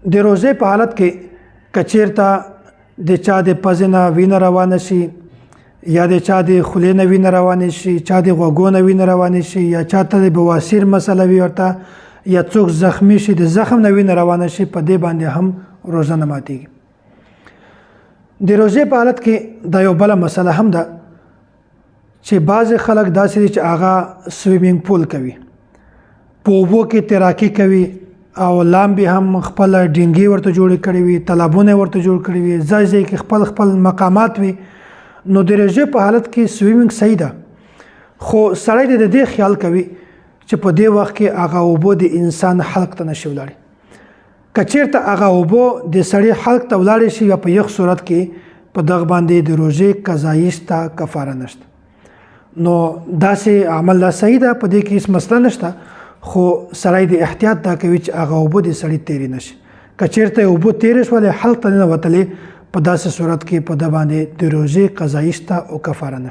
د روزې په حالت کې کچیرته د چا د پزې نه وینه روانه شي یا د چا د خولې نه وینه روانه شي، چا د غوږو نه وینه روانه شي، یا چاته د بواسیر مسله وي ورته، یا څوک زخمی شي د زخم نه وینه روانه شي، په دې باندې هم روزه نه ماتېږي. د روزې په حالت کې دا یو بله مسله هم ده چې بعضې خلک داسې دي چې هغه سویمینګ پول کوي، په اوبو کې تیراکي کوي او لامبي هم خپل ډینګي ورته جوړ کړي وي، تالابونه ورته جوړ کړي وي، ځای ځای کې خپل مقامات وي. نو د روژې په حالت کې سویمینګ صحیح ده، خو سړی د دې خیال کوي چې په دې وخت کې هغه اوبو د انسان حلق ته نشي ولاړی. که چېرته هغه اوبو د سړي حلق ته ولاړې شي یا په یخ صورت کې، په دغه باندې د روژې قضایي شته، کفاره نشته. نو داسې عمل دا صحیح ده، په دې کې هیڅ مسله نشته، خو سړی د احتیاط دا کوي چې هغه اوبه د سړي تیرې نشي. که چېرته اوبه تیرې شولې حلق ته ننوتلې، په داسې صورت کې په ده باندې د روژې قضایي شته او کفاره نشته.